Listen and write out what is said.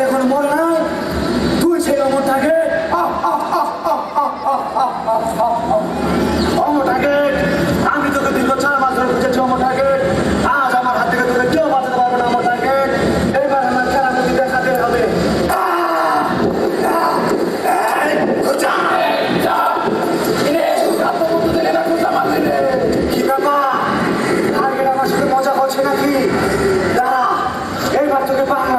এখন মরে নাই, তুই সেই অমর টার্গেট। অমর টার্গেট, আমি তোকে দীর্ঘ 4 মাস ধরে খুঁজেছি অমর টার্গেট। আজ আমার হাত থেকে তোকে কেউ বাঁচাতে পারবে না অমর টার্গেট। এবার আমার খেলা নদী দেখাতে হবে। কি ব্যাপার, টার্গেট আমার সাথে মজা করছে নাকি? দাঁড়া, এইবার তোকে বাংলা